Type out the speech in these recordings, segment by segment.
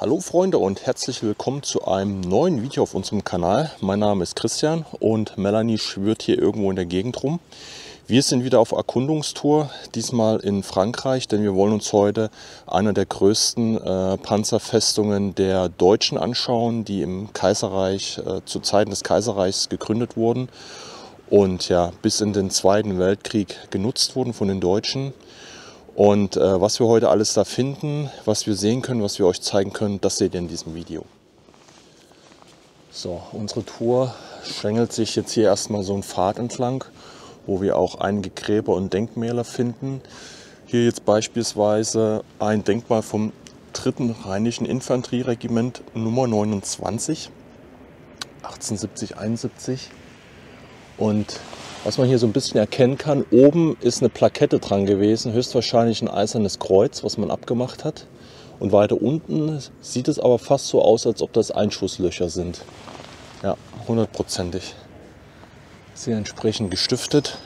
Hallo Freunde und herzlich willkommen zu einem neuen Video auf unserem Kanal. Mein Name ist Christian und Melanie schwirrt hier irgendwo in der Gegend rum. Wir sind wieder auf Erkundungstour, diesmal in Frankreich, denn wir wollen uns heute eine der größten Panzerfestungen der Deutschen anschauen, die im Kaiserreich, zu Zeiten des Kaiserreichs gegründet wurden und ja, bis in den Zweiten Weltkrieg genutzt wurden von den Deutschen. Und was wir heute alles da finden, was wir sehen können, was wir euch zeigen können, das seht ihr in diesem Video. So, unsere Tour schlängelt sich jetzt hier erstmal so einen Pfad entlang, wo wir auch einige Gräber und Denkmäler finden. Hier jetzt beispielsweise ein Denkmal vom 3. Rheinischen Infanterieregiment Nummer 29, 1870-71. Und was man hier so ein bisschen erkennen kann, oben ist eine Plakette dran gewesen, höchstwahrscheinlich ein eisernes Kreuz, was man abgemacht hat. Und weiter unten sieht es aber fast so aus, als ob das Einschusslöcher sind. Ja, hundertprozentig. Ist hier entsprechend gestiftet.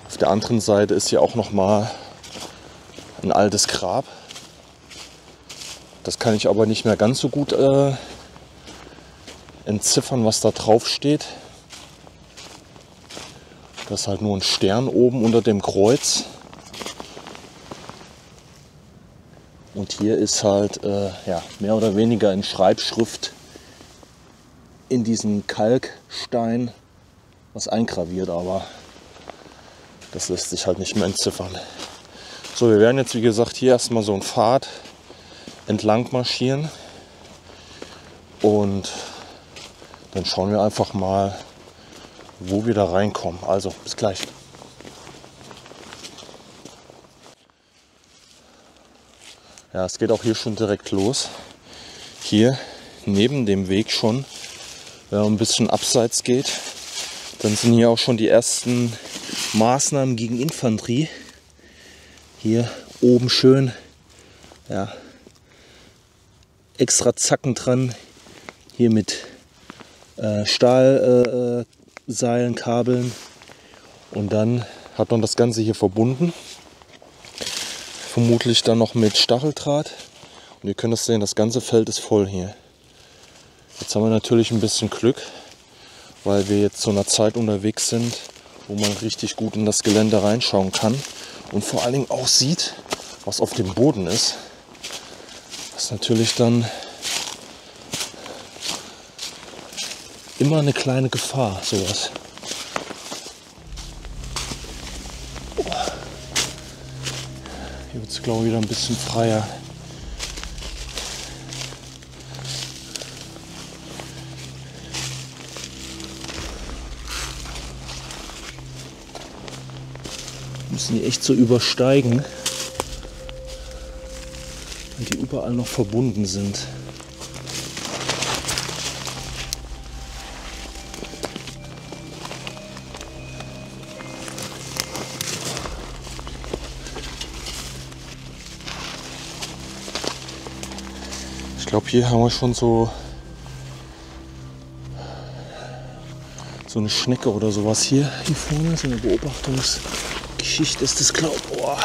Auf der anderen Seite ist hier auch noch mal ein altes Grab. Das kann ich aber nicht mehr ganz so gut entziffern, was da drauf steht. Das ist halt nur ein Stern oben unter dem Kreuz. Und hier ist halt ja, mehr oder weniger in Schreibschrift in diesen Kalkstein was eingraviert, aber das lässt sich halt nicht mehr entziffern. So, wir werden jetzt wie gesagt hier erstmal so einen Pfad entlang marschieren und dann schauen wir einfach mal, wo wir da reinkommen. Also, bis gleich. Ja, es geht auch hier schon direkt los. Hier neben dem Weg schon, wenn man ein bisschen abseits geht, dann sind hier auch schon die ersten Maßnahmen gegen Infanterie. Hier oben schön, ja, extra Zacken dran. Hier mit Stahlseilen, Kabeln, und dann hat man das Ganze hier verbunden, vermutlich dann noch mit Stacheldraht, und ihr könnt das sehen, das ganze Feld ist voll hier. Jetzt haben wir natürlich ein bisschen Glück, weil wir jetzt zu einer Zeit unterwegs sind, wo man richtig gut in das Gelände reinschauen kann und vor allen Dingen auch sieht, was auf dem Boden ist. Das ist natürlich dann immer eine kleine Gefahr, sowas. Hier wird es, glaube ich, wieder ein bisschen freier. Müssen die echt so übersteigen, weil die überall noch verbunden sind. Ich glaube, hier haben wir schon so eine Schnecke oder sowas. Hier vorne, so eine Beobachtungsgeschichte ist das, glaube ich. Oh.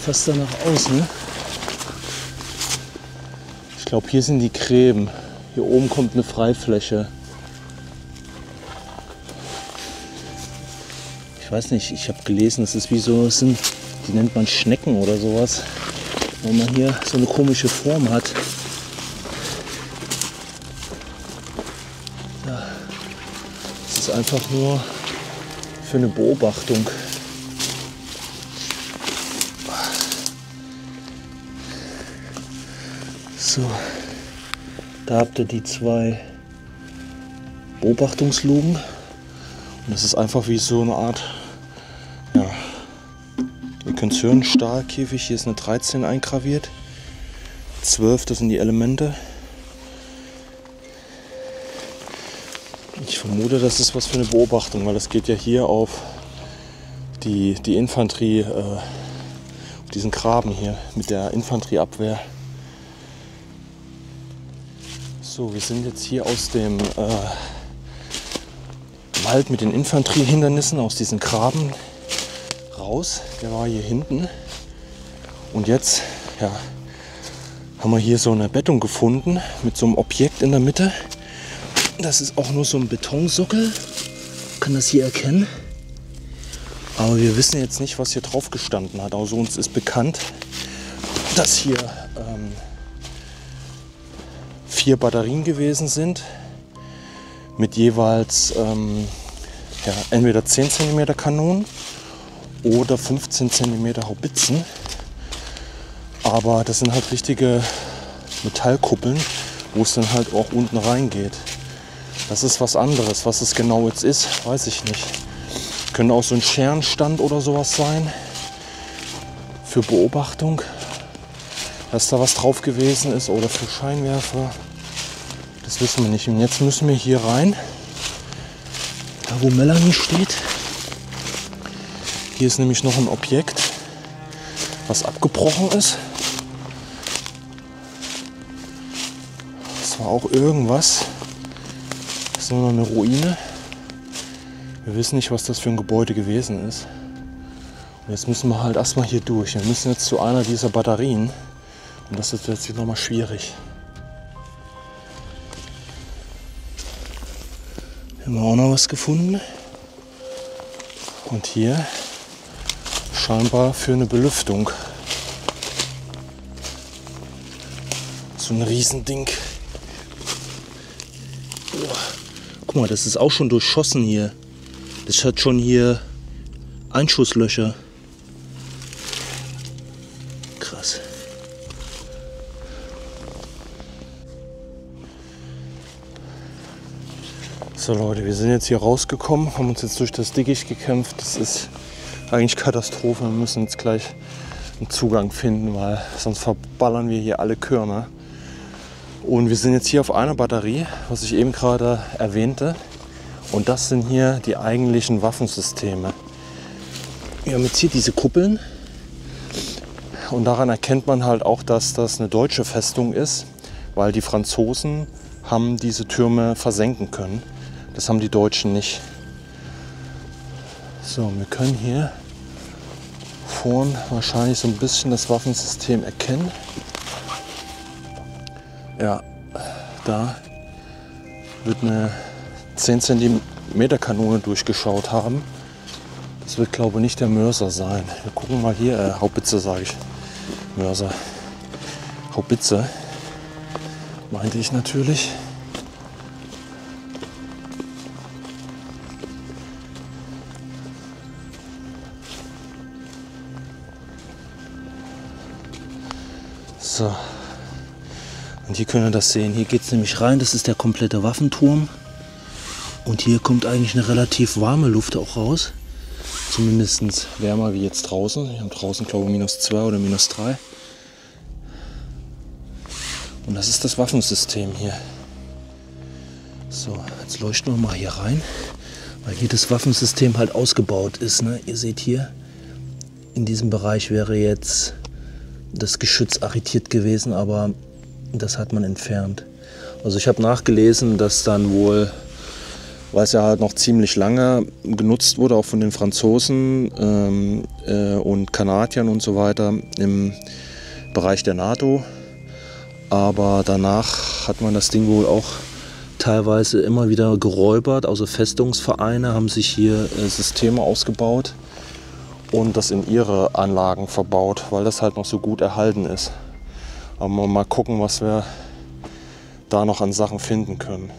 Fast danach aus, ne? Ich glaube, hier sind die Gräben. Hier oben kommt eine Freifläche. Ich weiß nicht, ich habe gelesen, es ist wie so, die nennt man Schnecken oder sowas, wo man hier so eine komische Form hat. Ja, es ist einfach nur für eine Beobachtung. So, da habt ihr die zwei Beobachtungslugen. Und das ist einfach wie so eine Art, ja, ihr könnt es hören, Stahlkäfig. Hier ist eine 13 eingraviert. 12, das sind die Elemente. Ich vermute, das ist was für eine Beobachtung, weil das geht ja hier auf die Infanterie, auf diesen Graben hier mit der Infanterieabwehr. So, wir sind jetzt hier aus dem Wald mit den Infanteriehindernissen, aus diesen Graben raus. Der war hier hinten. Und jetzt ja, haben wir hier so eine Bettung gefunden mit so einem Objekt in der Mitte. Das ist auch nur so ein Betonsockel. Man kann das hier erkennen. Aber wir wissen jetzt nicht, was hier drauf gestanden hat. Also uns ist bekannt, dass hier 4 Batterien gewesen sind. Mit jeweils ja, entweder 10 cm Kanonen oder 15 cm Haubitzen. Aber das sind halt richtige Metallkuppeln, wo es dann halt auch unten reingeht. Das ist was anderes. Was es genau jetzt ist, weiß ich nicht. Könnte auch so ein Scherenstand oder sowas sein. Für Beobachtung. Dass da was drauf gewesen ist oder für Scheinwerfer. Das wissen wir nicht. Und jetzt müssen wir hier rein. Da wo Melanie steht. Hier ist nämlich noch ein Objekt, was abgebrochen ist. Das war auch irgendwas. Das ist nur noch eine Ruine. Wir wissen nicht, was das für ein Gebäude gewesen ist. Und jetzt müssen wir halt erstmal hier durch. Wir müssen jetzt zu einer dieser Batterien. Und das ist jetzt nochmal schwierig. Hier haben wir auch noch was gefunden. Und hier scheinbar für eine Belüftung. So ein Riesending. Oh. Guck mal, das ist auch schon durchschossen hier. Das hat schon hier Einschusslöcher. Krass. So Leute, wir sind jetzt hier rausgekommen, haben uns jetzt durch das Dickicht gekämpft. Das ist eigentlich Katastrophe. Wir müssen jetzt gleich einen Zugang finden, weil sonst verballern wir hier alle Körner. Und wir sind jetzt hier auf einer Batterie, was ich eben gerade erwähnte. Und das sind hier die eigentlichen Waffensysteme. Wir haben jetzt hier diese Kuppeln. Und daran erkennt man halt auch, dass das eine deutsche Festung ist, weil die Franzosen haben diese Türme versenken können. Das haben die Deutschen nicht. So, wir können hier vorn wahrscheinlich so ein bisschen das Waffensystem erkennen. Ja, da wird eine 10 cm Kanone durchgeschaut haben. Das wird, glaube ich, nicht der Mörser sein. Wir gucken mal hier, Haubitze sage ich. Mörser. Haubitze meinte ich natürlich. So. Und hier können wir das sehen. Hier geht es nämlich rein. Das ist der komplette Waffenturm. Und hier kommt eigentlich eine relativ warme Luft auch raus. Zumindest wärmer wie jetzt draußen. Wir haben draußen, glaube ich, -2 oder -3. Und das ist das Waffensystem hier. So, jetzt leuchten wir mal hier rein. Weil hier das Waffensystem halt ausgebaut ist. Ne? Ihr seht hier, in diesem Bereich wäre jetzt das Geschütz arretiert gewesen, aber das hat man entfernt. Also ich habe nachgelesen, dass dann wohl, weil es ja halt noch ziemlich lange genutzt wurde, auch von den Franzosen und Kanadiern und so weiter im Bereich der NATO. Aber danach hat man das Ding wohl auch teilweise immer wieder geräubert. Also Festungsvereine haben sich hier Systeme ausgebaut und das in ihre Anlagen verbaut, weil das halt noch so gut erhalten ist. Aber mal gucken, was wir da noch an Sachen finden können.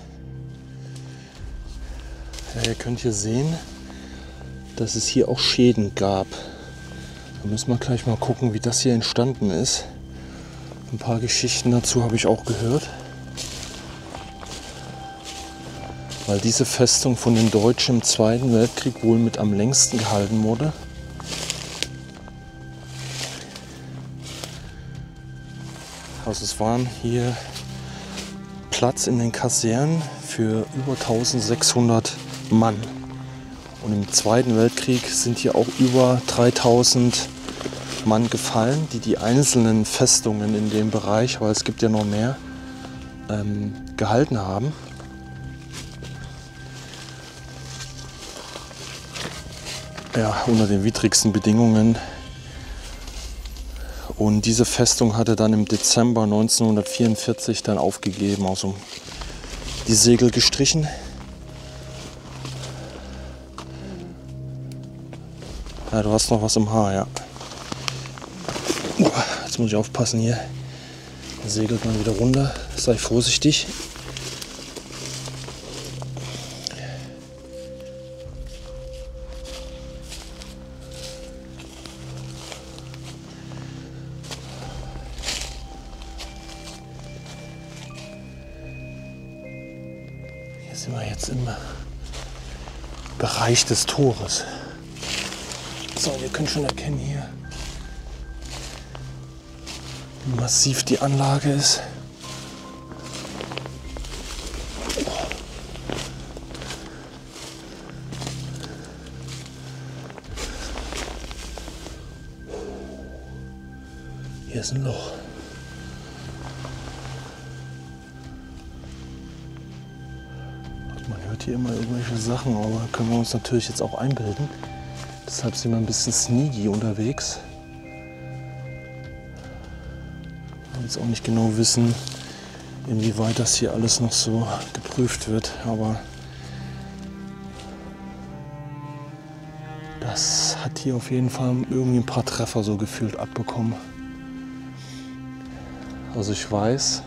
Ja, ihr könnt hier sehen, dass es hier auch Schäden gab. Da müssen wir gleich mal gucken, wie das hier entstanden ist. Ein paar Geschichten dazu habe ich auch gehört. Weil diese Festung von den Deutschen im Zweiten Weltkrieg wohl mit am längsten gehalten wurde. Also es waren hier Platz in den Kasernen für über 1600 Mann. Und im Zweiten Weltkrieg sind hier auch über 3000 Mann gefallen, die einzelnen Festungen in dem Bereich, weil es gibt ja noch mehr, gehalten haben. ja, unter den widrigsten Bedingungen. Und diese Festung hatte dann im Dezember 1944 dann aufgegeben, also die Segel gestrichen. Ja, du hast noch was im Haar, ja. Jetzt muss ich aufpassen hier. Der segelt mal wieder runter. Sei vorsichtig. Hier sind wir jetzt im Bereich des Tores. So, ihr könnt schon erkennen hier, wie massiv die Anlage ist. Hier ist ein Loch. Man hört hier immer irgendwelche Sachen, aber können wir uns natürlich jetzt auch einbilden. Deshalb sind wir ein bisschen sneaky unterwegs. Wir jetzt auch nicht genau wissen, inwieweit das hier alles noch so geprüft wird, aber das hat hier auf jeden Fall irgendwie ein paar Treffer so gefühlt abbekommen. Also ich weiß,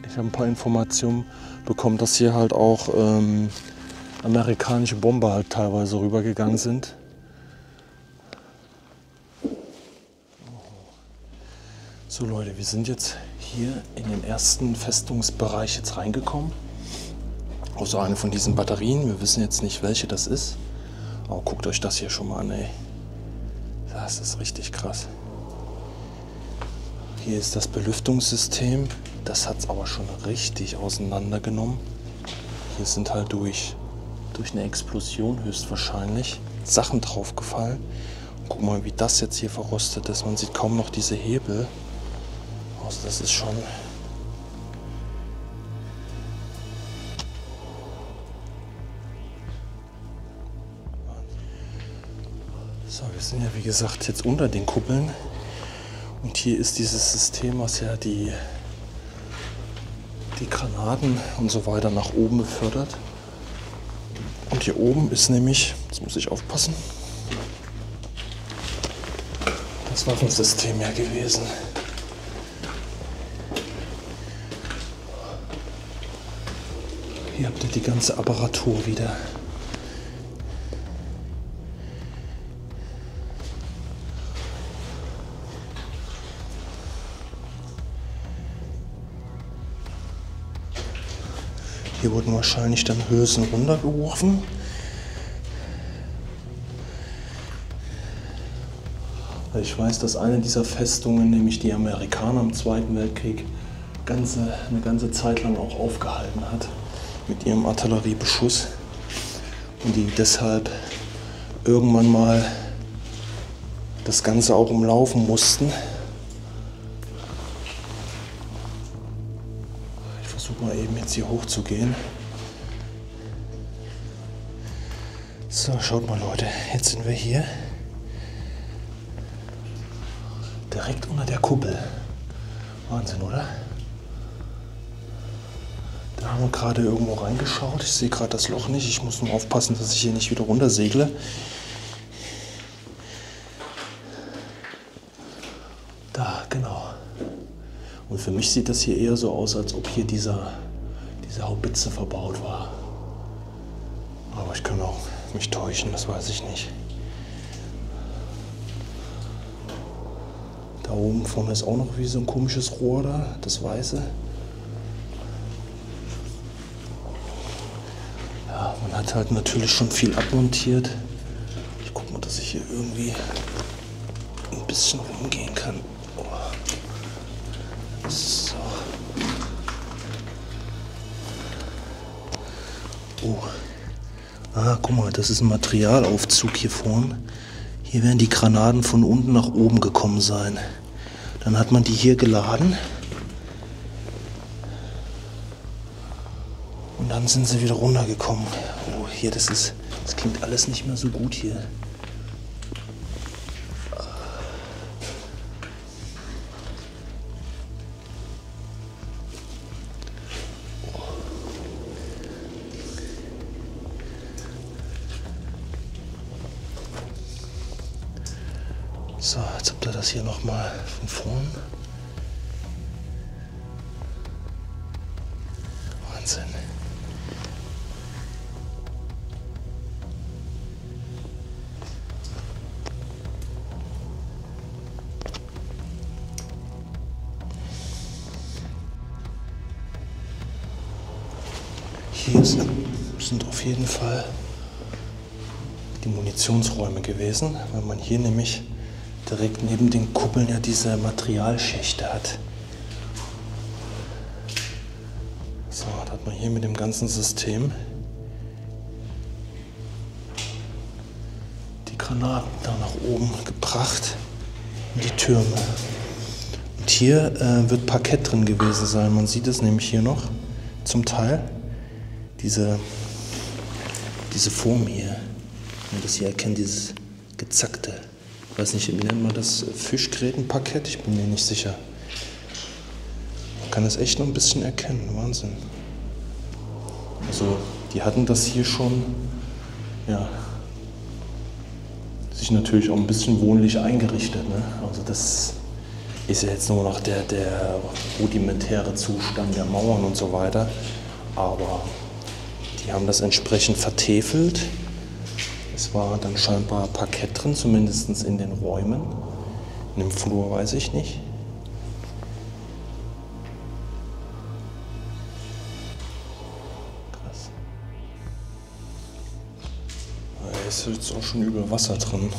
ich habe ein paar Informationen bekommen, dass hier halt auch amerikanische Bomber halt teilweise rübergegangen sind. So Leute, wir sind jetzt hier in den ersten Festungsbereich jetzt reingekommen. Also eine von diesen Batterien. Wir wissen jetzt nicht, welche das ist. Aber guckt euch das hier schon mal an, ey. Das ist richtig krass. Hier ist das Belüftungssystem. Das hat es aber schon richtig auseinandergenommen. Hier sind halt durch eine Explosion höchstwahrscheinlich Sachen draufgefallen. Guck mal, wie das jetzt hier verrostet ist. Man sieht kaum noch diese Hebel. Also das ist schon... So, wir sind ja wie gesagt jetzt unter den Kuppeln. Und hier ist dieses System, was ja die Granaten und so weiter nach oben befördert. Und hier oben ist nämlich, jetzt muss ich aufpassen, das Waffensystem ja gewesen. Hier habt ihr die ganze Apparatur wieder. Hier wurden wahrscheinlich dann Hülsen runtergeworfen. Ich weiß, dass eine dieser Festungen, nämlich die Amerikaner im Zweiten Weltkrieg, eine ganze Zeit lang auch aufgehalten hat mit ihrem Artilleriebeschuss und die deshalb irgendwann mal das Ganze auch umlaufen mussten. Ich versuche mal eben jetzt hier hoch zu gehen. So, schaut mal Leute, jetzt sind wir hier. Direkt unter der Kuppel. Wahnsinn, oder? Da haben wir gerade irgendwo reingeschaut. Ich sehe gerade das Loch nicht. Ich muss nur aufpassen, dass ich hier nicht wieder runter segle. Da, genau. Und für mich sieht das hier eher so aus, als ob hier diese Haubitze verbaut war. Aber ich kann auch mich täuschen, das weiß ich nicht. Da oben vorne ist auch noch wie so ein komisches Rohr da, das weiße. Ja, man hat halt natürlich schon viel abmontiert. Ich gucke mal, dass ich hier irgendwie ein bisschen rumgehen kann. Oh. So. Oh. Ah, guck mal, das ist ein Materialaufzug hier vorne. Hier werden die Granaten von unten nach oben gekommen sein. Dann hat man die hier geladen. Und dann sind sie wieder runtergekommen. Oh, hier, das klingt alles nicht mehr so gut hier. So, jetzt habt ihr das hier nochmal von vorn. Wahnsinn. Hier sind auf jeden Fall die Munitionsräume gewesen, weil man hier nämlich direkt neben den Kuppeln ja diese Materialschächte hat. So, da hat man hier mit dem ganzen System die Granaten da nach oben gebracht in die Türme. Und hier wird Parkett drin gewesen sein. Man sieht es nämlich hier noch zum Teil. Diese Form hier, wenn man das hier erkennt, dieses gezackte. Ich weiß nicht, wie nennt man das? Fischgrätenparkett? Ich bin mir nicht sicher. Man kann das echt noch ein bisschen erkennen. Wahnsinn. Also, die hatten das hier schon, ja, sich natürlich auch ein bisschen wohnlich eingerichtet. Ne? Also, das ist ja jetzt nur noch der rudimentäre Zustand der Mauern und so weiter. Aber die haben das entsprechend vertefelt. Es war dann scheinbar Parkett drin, zumindest in den Räumen. In dem Flur weiß ich nicht. Krass. Da ist jetzt auch schon übel Wasser drin.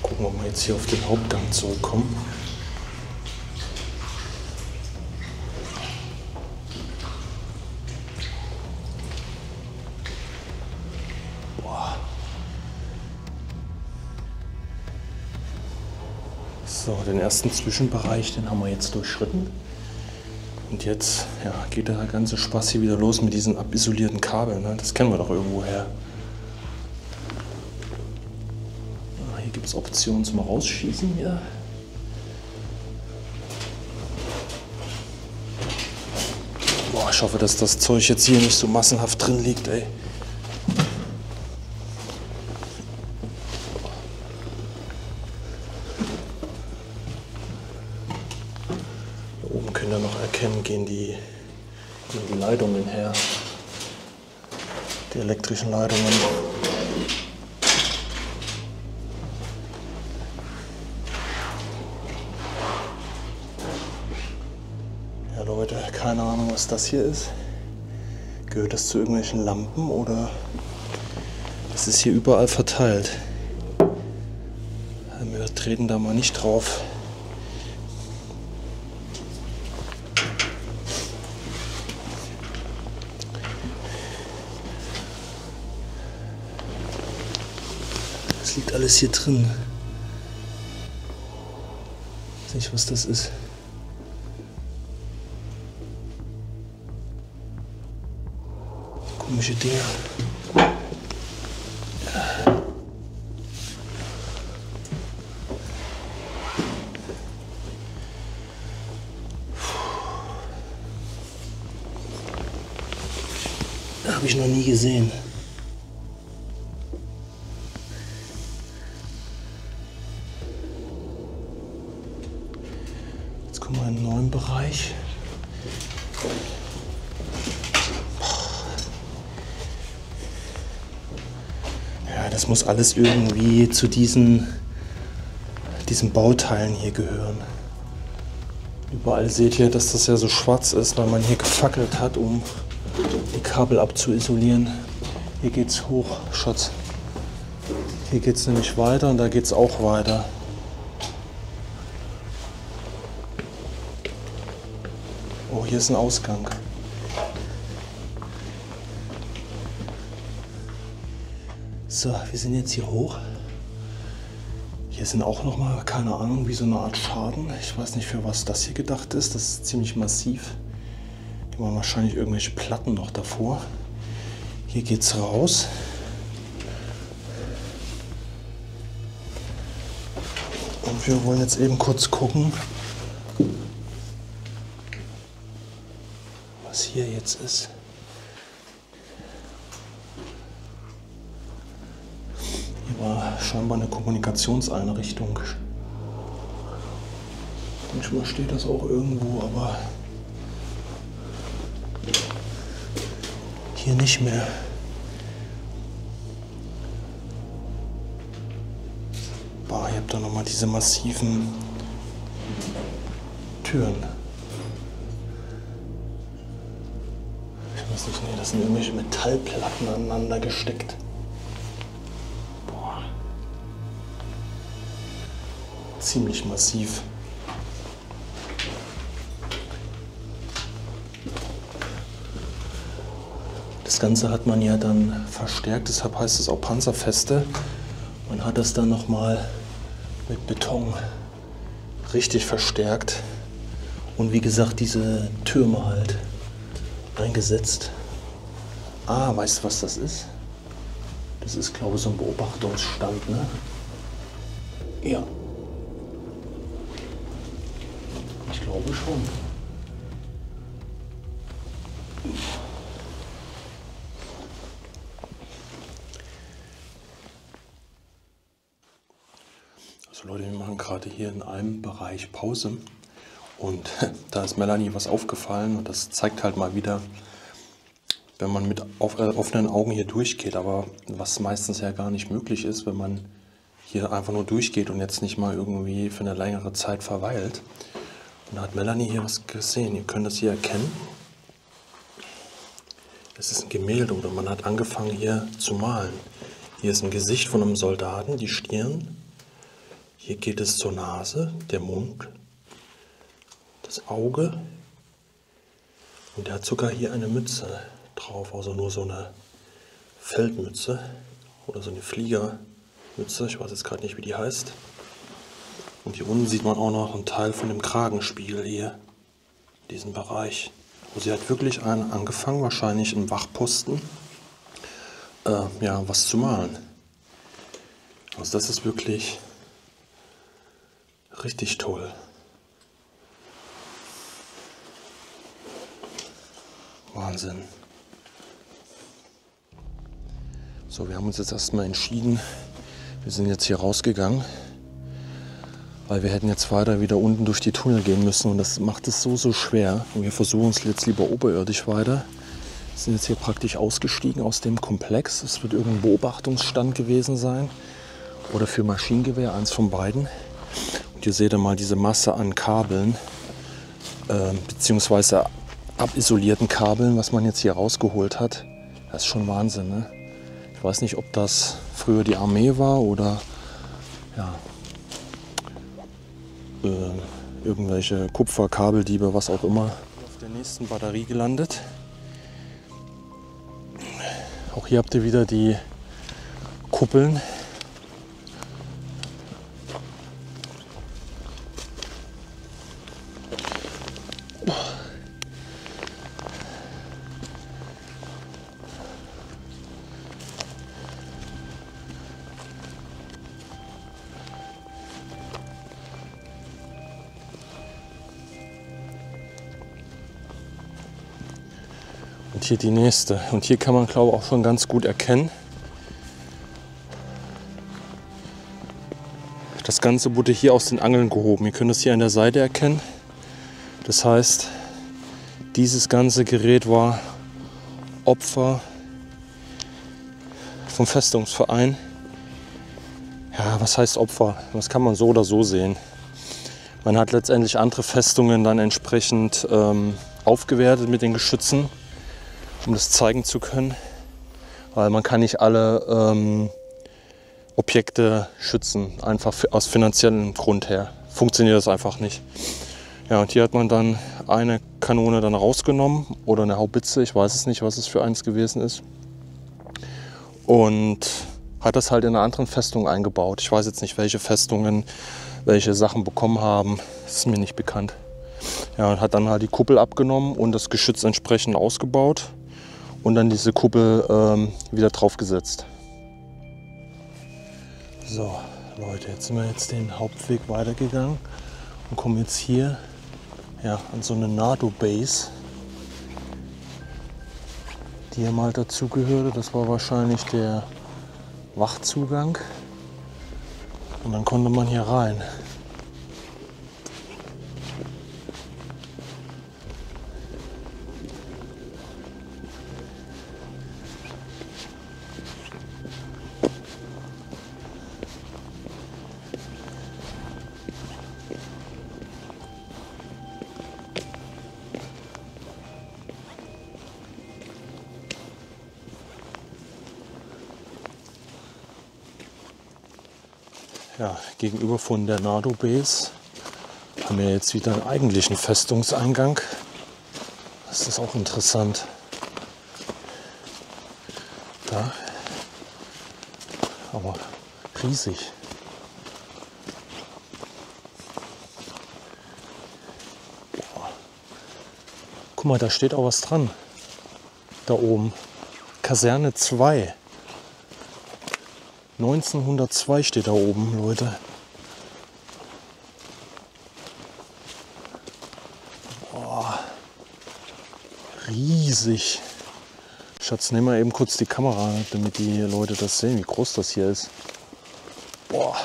Gucken, ob wir jetzt hier auf den Hauptgang zurückkommen. Boah. So, den ersten Zwischenbereich, den haben wir jetzt durchschritten. Und jetzt ja, geht der ganze Spaß hier wieder los mit diesen abisolierten Kabeln. Ne? Das kennen wir doch irgendwo her. Hier gibt es Optionen zum Rausschießen hier. Boah, ich hoffe, dass das Zeug jetzt hier nicht so massenhaft drin liegt, ey. Da oben könnt ihr noch erkennen, gehen die Leitungen her. Die elektrischen Leitungen. Ja Leute, keine Ahnung, was das hier ist. Gehört das zu irgendwelchen Lampen oder das ist hier überall verteilt? Wir treten da mal nicht drauf. Das liegt alles hier drin. Ich weiß nicht, was das ist. Komische Dinge. Habe ich noch nie gesehen. Jetzt kommen wir in einen neuen Bereich. Ja, das muss alles irgendwie zu diesen Bauteilen hier gehören. Überall seht ihr, dass das ja so schwarz ist, weil man hier gefackelt hat, um die Kabel abzuisolieren. Hier geht's hoch, Schatz. Hier geht's nämlich weiter und da geht's auch weiter. Oh, hier ist ein Ausgang. So, wir sind jetzt hier hoch. Hier sind auch noch mal, keine Ahnung, wie so eine Art Schaden. Ich weiß nicht, für was das hier gedacht ist. Das ist ziemlich massiv. Hier waren wahrscheinlich irgendwelche Platten noch davor. Hier geht's raus. Und wir wollen jetzt eben kurz gucken, was hier jetzt ist. Hier war scheinbar eine Kommunikationseinrichtung. Manchmal steht das auch irgendwo, aber hier nicht mehr. Boah, ihr habt da nochmal diese massiven Türen. Ich weiß nicht, nee, das sind irgendwelche Metallplatten aneinander gesteckt. Boah. Ziemlich massiv. Das Ganze hat man ja dann verstärkt, deshalb heißt es auch Panzerfeste. Man hat das dann nochmal mit Beton richtig verstärkt und wie gesagt diese Türme halt eingesetzt. Ah, weißt du, was das ist? Das ist, glaube ich, so ein Beobachtungsstand, ne? Ja. Ich glaube schon. Also Leute, wir machen gerade hier in einem Bereich Pause und da ist Melanie was aufgefallen und das zeigt halt mal wieder, wenn man mit offenen Augen hier durchgeht, aber was meistens ja gar nicht möglich ist, wenn man hier einfach nur durchgeht und jetzt nicht mal irgendwie für eine längere Zeit verweilt. Und da hat Melanie hier was gesehen, ihr könnt das hier erkennen. Das ist ein Gemälde oder man hat angefangen hier zu malen. Hier ist ein Gesicht von einem Soldaten, die Stirn. Hier geht es zur Nase, der Mund, das Auge und er hat sogar hier eine Mütze drauf, also nur so eine Feldmütze oder so eine Fliegermütze, ich weiß jetzt gerade nicht, wie die heißt. Und hier unten sieht man auch noch einen Teil von dem Kragenspiegel hier, diesen Bereich. Also sie hat wirklich angefangen, wahrscheinlich im Wachposten, ja, was zu malen. Also das ist wirklich richtig toll. Wahnsinn. So, wir haben uns jetzt erstmal entschieden, wir sind jetzt hier rausgegangen, weil wir hätten jetzt weiter wieder unten durch die Tunnel gehen müssen und das macht es so schwer. Und wir versuchen es jetzt lieber oberirdisch weiter. Wir sind jetzt hier praktisch ausgestiegen aus dem Komplex. Es wird irgendein Beobachtungsstand gewesen sein oder für Maschinengewehr, eins von beiden. Und hier seht ihr mal diese Masse an Kabeln, beziehungsweise abisolierten Kabeln, was man jetzt hier rausgeholt hat. Das ist schon Wahnsinn, ne? Ich weiß nicht, ob das früher die Armee war oder ja, irgendwelche Kupferkabeldiebe, was auch immer. Auf der nächsten Batterie gelandet. Auch hier habt ihr wieder die Kuppeln. Und hier die nächste. Und hier kann man, glaube ich, auch schon ganz gut erkennen. Das Ganze wurde hier aus den Angeln gehoben. Ihr könnt es hier an der Seite erkennen. Das heißt, dieses ganze Gerät war Opfer vom Festungsverein. Ja, was heißt Opfer? Das kann man so oder so sehen. Man hat letztendlich andere Festungen dann entsprechend aufgewertet mit den Geschützen, um das zeigen zu können, weil man kann nicht alle Objekte schützen, einfach aus finanziellem Grund her. Funktioniert das einfach nicht. Ja, und hier hat man dann eine Kanone dann rausgenommen oder eine Haubitze, ich weiß es nicht, was es für eins gewesen ist. Und hat das halt in einer anderen Festung eingebaut. Ich weiß jetzt nicht, welche Festungen welche Sachen bekommen haben. Das ist mir nicht bekannt. Ja, und hat dann halt die Kuppel abgenommen und das Geschütz entsprechend ausgebaut und dann diese Kuppel wieder draufgesetzt. So, Leute, jetzt sind wir jetzt den Hauptweg weitergegangen und kommen jetzt hier ja, an so eine NATO-Base, die hier mal dazugehörte. Das war wahrscheinlich der Wachzugang und dann konnte man hier rein. Ja, gegenüber von der NATO-Base haben wir jetzt wieder einen eigentlichen Festungseingang. Das ist auch interessant. Da, aber riesig. Boah. Guck mal, da steht auch was dran. Da oben. Kaserne 2. 1902 steht da oben, Leute. Boah, riesig. Schatz, nehmen wir eben kurz die Kamera, damit die Leute das sehen, wie groß das hier ist. Boah.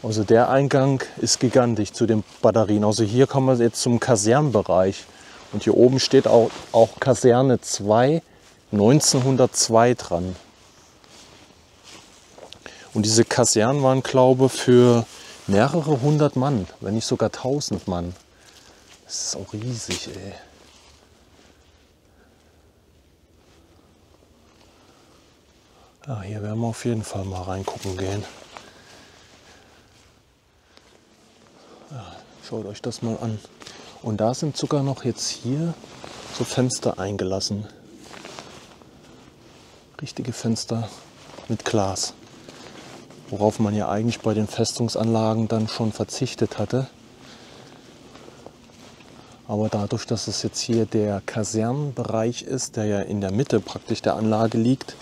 Also der Eingang ist gigantisch zu den Batterien. Also hier kommen wir jetzt zum Kasernenbereich. Und hier oben steht auch Kaserne 2, 1902 dran. Und diese Kasernen waren, glaube ich, für mehrere hundert Mann, wenn nicht sogar 1000 Mann. Das ist auch riesig, ey. Ja, hier werden wir auf jeden Fall mal reingucken gehen. Ja, schaut euch das mal an. Und da sind sogar noch jetzt hier so Fenster eingelassen. Richtige Fenster mit Glas. Worauf man ja eigentlich bei den Festungsanlagen dann schon verzichtet hatte. Aber dadurch, dass es jetzt hier der Kasernenbereich ist, der ja in der Mitte praktisch der Anlage liegt,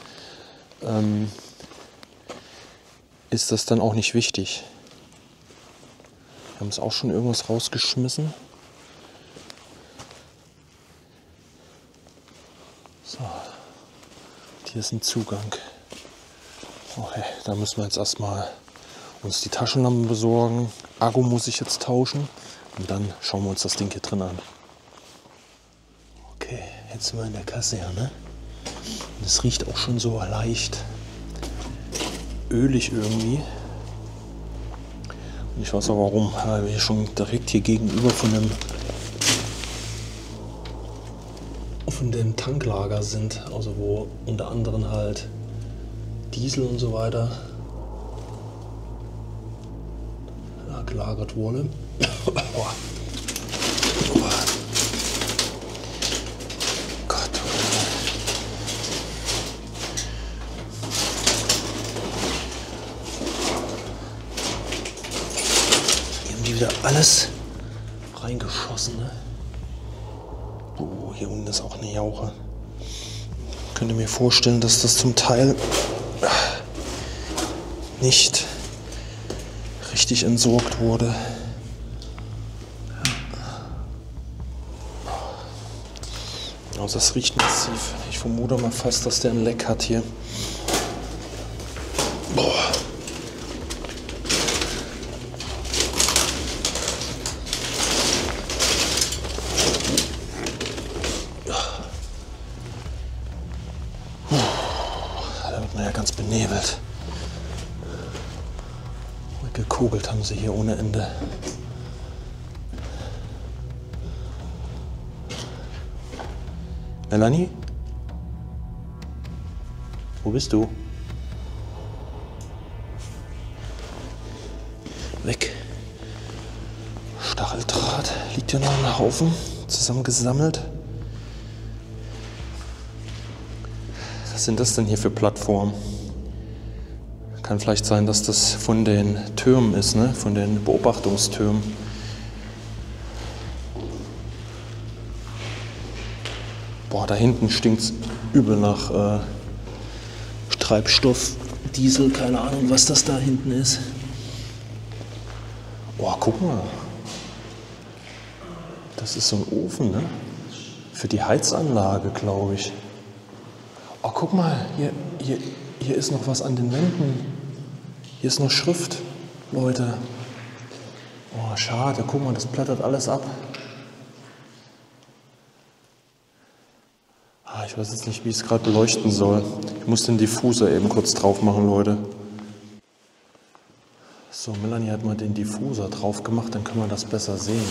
ist das dann auch nicht wichtig. Wir haben es auch schon irgendwas rausgeschmissen. So, und hier ist ein Zugang. Okay, da müssen wir jetzt erstmal uns die Taschenlampen besorgen. Akku muss ich jetzt tauschen und dann schauen wir uns das Ding hier drin an. Okay, jetzt sind wir in der Kaserne. Und es riecht auch schon so leicht ölig irgendwie. Und ich weiß auch warum, weil wir schon direkt hier gegenüber von dem Tanklager sind. Also wo unter anderem halt Diesel und so weiter gelagert wurde. Gott. Hier haben die wieder alles reingeschossen. Ne? Oh, hier unten ist auch eine Jauche. Ich könnte mir vorstellen, dass das zum Teil nicht richtig entsorgt wurde. Also das riecht massiv. Ich vermute mal fast, dass der ein Leck hat hier. Boah. Da wird man ja ganz benebelt. Gekugelt haben sie hier ohne Ende. Melanie? Wo bist du? Weg. Stacheldraht. Liegt hier noch ein Haufen zusammengesammelt. Was sind das denn hier für Plattformen? Kann vielleicht sein, dass das von den Türmen ist, ne? Von den Beobachtungstürmen. Boah, da hinten stinkt es übel nach Treibstoff, Diesel, keine Ahnung, was das da hinten ist. Boah, guck mal. Das ist so ein Ofen, ne? Für die Heizanlage, glaube ich. Oh, guck mal, hier ist noch was an den Wänden. Hier ist noch Schrift, Leute. Oh, schade, guck mal, das blättert alles ab. Ich weiß jetzt nicht, wie ich es gerade beleuchten soll. Ich muss den Diffuser eben kurz drauf machen, Leute. So, Melanie hat mal den Diffuser drauf gemacht, dann können wir das besser sehen.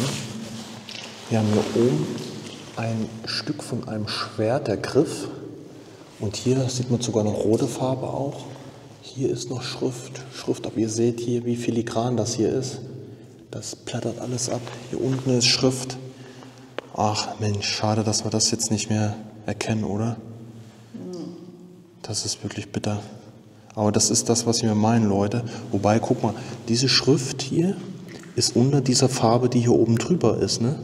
Wir haben hier oben ein Stück von einem Schwert, der Griff. Und hier sieht man sogar noch rote Farbe auch. Hier ist noch Schrift, aber ihr seht hier, wie filigran das hier ist. Das blättert alles ab. Hier unten ist Schrift. Ach Mensch, schade, dass wir das jetzt nicht mehr erkennen, oder? Das ist wirklich bitter. Aber das ist das, was wir meinen, Leute. Wobei, guck mal, diese Schrift hier ist unter dieser Farbe, die hier oben drüber ist, ne?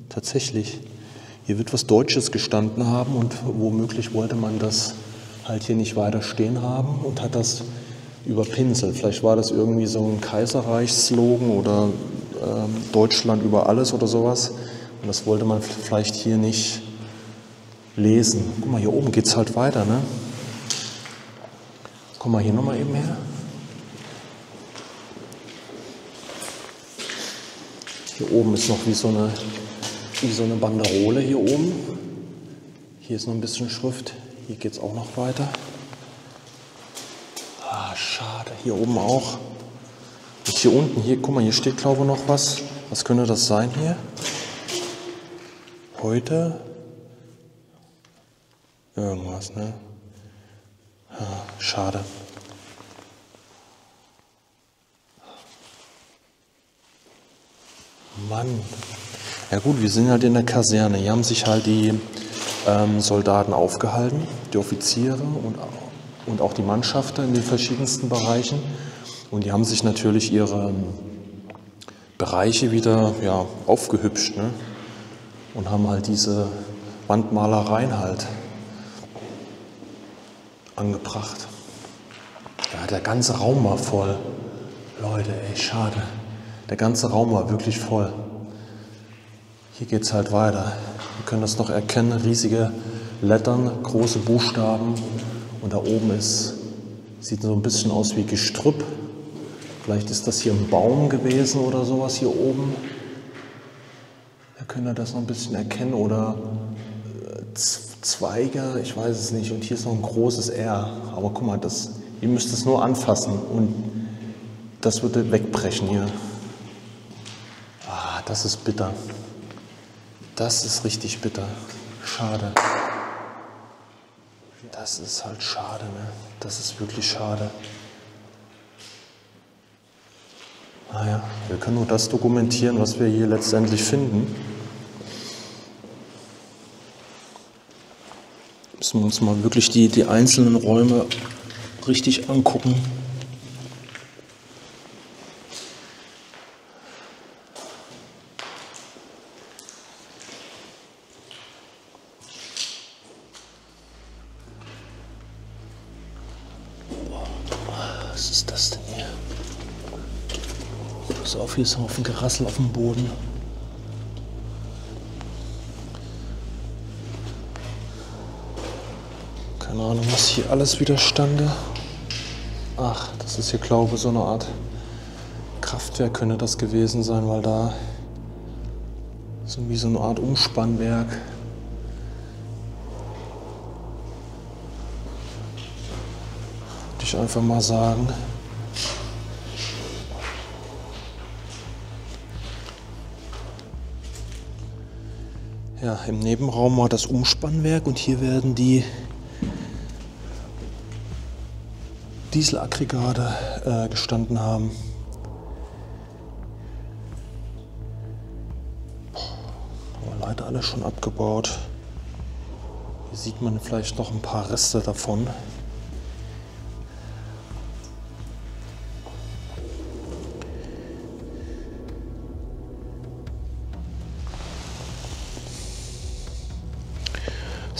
Tatsächlich. Hier wird was Deutsches gestanden haben und womöglich wollte man das halt hier nicht weiter stehen haben und hat das überpinselt. Vielleicht war das irgendwie so ein Kaiserreichs-Slogan oder Deutschland über alles oder sowas. Und das wollte man vielleicht hier nicht lesen. Guck mal, hier oben geht es halt weiter, ne? Komm mal hier nochmal eben her. Hier oben ist noch wie so eine Banderole hier oben. Hier ist noch ein bisschen Schrift. Hier geht es auch noch weiter. Ah, schade. Hier oben auch. Und hier unten, hier, guck mal, hier steht, glaube ich, noch was. Was könnte das sein hier? Heute? Irgendwas, ne? Ah, schade. Mann. Ja gut, wir sind halt in der Kaserne. Hier haben sich halt die Soldaten aufgehalten, die Offiziere und auch die Mannschaften in den verschiedensten Bereichen. Und die haben sich natürlich ihre Bereiche wieder aufgehübscht, ne? Und haben halt diese Wandmalereien halt angebracht. Ja, der ganze Raum war voll. Leute, ey, schade. Der ganze Raum war wirklich voll. Hier geht es halt weiter. Wir können das noch erkennen, riesige Lettern, große Buchstaben. Und da oben sieht so ein bisschen aus wie Gestrüpp. Vielleicht ist das hier ein Baum gewesen oder sowas hier oben. Da können wir das noch ein bisschen erkennen. Oder Zweige, ich weiß es nicht. Und hier ist noch ein großes R. Aber guck mal, ihr müsst es nur anfassen und das würde wegbrechen hier. Ah, das ist bitter. Das ist richtig bitter. Schade. Das ist halt schade, ne? Das ist wirklich schade. Naja, wir können nur das dokumentieren, was wir hier letztendlich finden. Müssen wir uns mal wirklich die einzelnen Räume richtig angucken. Was ist das denn hier? Pass auf, hier ist ein Haufen Gerassel auf dem Boden. Keine Ahnung, was hier alles widerstande. Ach, das ist hier, glaube ich, so eine Art Kraftwerk könnte das gewesen sein, weil da so wie so eine Art Umspannwerk. Würde ich einfach mal sagen. Ja, im Nebenraum war das Umspannwerk und hier werden die Dieselaggregate gestanden haben. Aber leider alles schon abgebaut. Hier sieht man vielleicht noch ein paar Reste davon.